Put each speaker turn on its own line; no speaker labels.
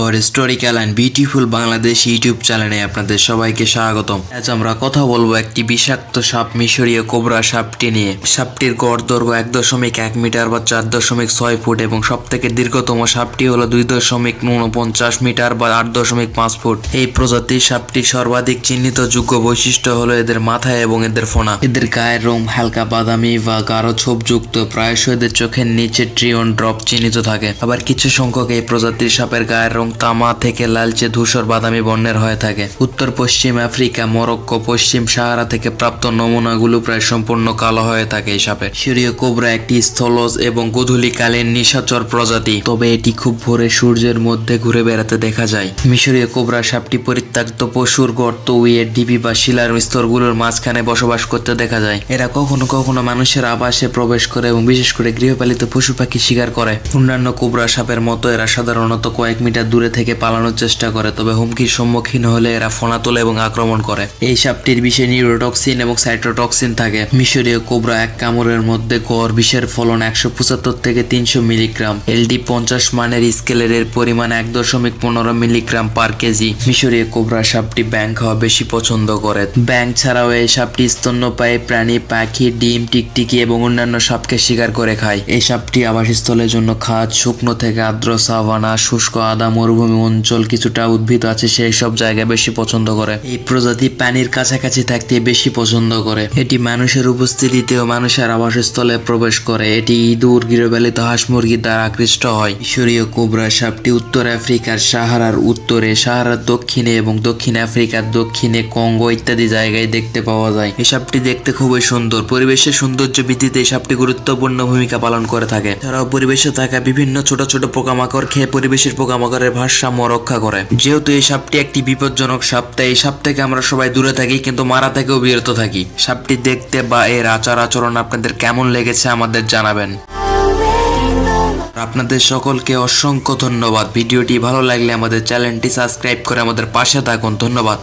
our historical and beautiful Bangladesh YouTube চ্যানেলে আপনাদের সবাইকে স্বাগতম। আজ আমরা কথা বলবো একটি বিষাক্ত সাপ মিশরীয় কোবরা সাপটি নিয়ে। সাপটির গড় দৈর্ঘ্য 1.1 মিটার বা 4.6 ফুট এবং সবথেকে দীর্ঘতম সাপটি হলো 2.49 মিটার বা 8.5 ফুট। এই প্রজাতির সাপটির সর্বাধিক চিহ্নিত যোগ্য বৈশিষ্ট্য হলো এদের মাথা এবং এদের ফনা। এদের গায়ের রং হালকা বাদামি বা গাঢ় ছোপযুক্ত, প্রায়শই এদের চোখের নিচে ট্রিয়ন ড্রপ চিহ্নিত থাকে। আবার কিছু সংখ্যক এই প্রজাতির সাপের গায়ের রং তামা থেকে লালচে ধূসর বাদামি বর্ণের হয়ে থাকে। উত্তর পশ্চিম আফ্রিকা, মরক্কো, পশ্চিম সাহারা থেকে প্রাপ্ত নমুনাগুলো প্রায় সম্পূর্ণ কালো হয়ে থাকে এই সাপের। মিশরীয় কোবরা একটি স্থলজ এবং গোধূলিকালীন নিশাচর প্রজাতি, তবে এটি খুব ভোরে সূর্যের মধ্যে ঘুরে বেড়াতে দেখা যায়। মিশরীয় কোবরা সাপটি পরিত্যক্ত পশুর গর্ত, উইয়ের ঢিবি বা শিলার স্তরগুলোর মাঝখানে বসবাস করতে দেখা যায়। এরা কখনো কখনো মানুষের আবাসে প্রবেশ করে এবং বিশেষ করে গৃহপালিত পশু পাখি শিকার করে। অন্যান্য কোবরা সাপের মতো এরা সাধারণত কয়েক মিটার দূরে থেকে পালানোর চেষ্টা করে, তবে হুমকির সম্মুখীন হলে এরা ফনা তোলে এবং আক্রমণ করে। এই সাপটির বিষে নিউরোটক্সিন এবং সাইটোটক্সিন থাকে। মিশরীয় কোবরা এক কামড়ের মধ্যে গড় বিষের ফলন 175 থেকে 300 মিলিগ্রাম। LD 50 মানের স্কেলের এর পরিমাণ 1.15 মিলিগ্রাম পার কেজি। মিশরীয় কোবরা সাপটি ব্যাঙ খাওয়া বেশি পছন্দ করে। ব্যাঙ ছাড়াও এই সাপটি স্তন্যপায়ী প্রাণী, পাখি, ডিম, টিকটিকি এবং অন্যান্য সাপকে শিকার করে খায়। এই সাপটি আবাসস্থলের জন্য খাদ, শুকনো থেকে আর্দ্র সাভানা, শুষ্ক আদা মরুভূমি অঞ্চল, কিছুটা উদ্ভিদ আছে সেই সব জায়গায় বেশি পছন্দ করে। এই প্রজাতি পানির কাছাকাছি থাকতে বেশি পছন্দ করে। এটি মানুষের উপস্থিতিতেও মানুষের আবাসস্থলে প্রবেশ করে। এটি ইঁদুর, গৃহপালিত হাঁস মুরগির দ্বারা আকৃষ্ট হয়। মিশরীয় কোবরা সাপটি উত্তর আফ্রিকার সাহারার উত্তরে, সাহারার দক্ষিণে এবং দক্ষিণ আফ্রিকার দক্ষিণে, কঙ্গো ইত্যাদি জায়গায় দেখতে পাওয়া যায়। এই সাপটি দেখতে খুবই সুন্দর। পরিবেশের সৌন্দর্য বৃদ্ধিতে এই সাপটি গুরুত্বপূর্ণ ভূমিকা পালন করে থাকে। এছাড়াও পরিবেশে থাকা বিভিন্ন ছোট ছোট পোকামাকড় খেয়ে পরিবেশের পোকামাকড়ের ভারসাম্য রক্ষা করে। যেহেতু এই সাপটি একটি বিপজ্জনক সাপ, তাই এই সাপ থেকে আমরা সবাই দূরে থাকি, কিন্তু মারা থেকেও বিরত থাকি। সাপটি দেখতে বা এর আচার আচরণ আপনাদের কেমন লেগেছে আমাদের জানাবেন। আপনাদের সকলকে অসংখ্য ধন্যবাদ। ভিডিওটি ভালো লাগলে আমাদের চ্যানেলটি সাবস্ক্রাইব করে আমাদের পাশে থাকুন। ধন্যবাদ।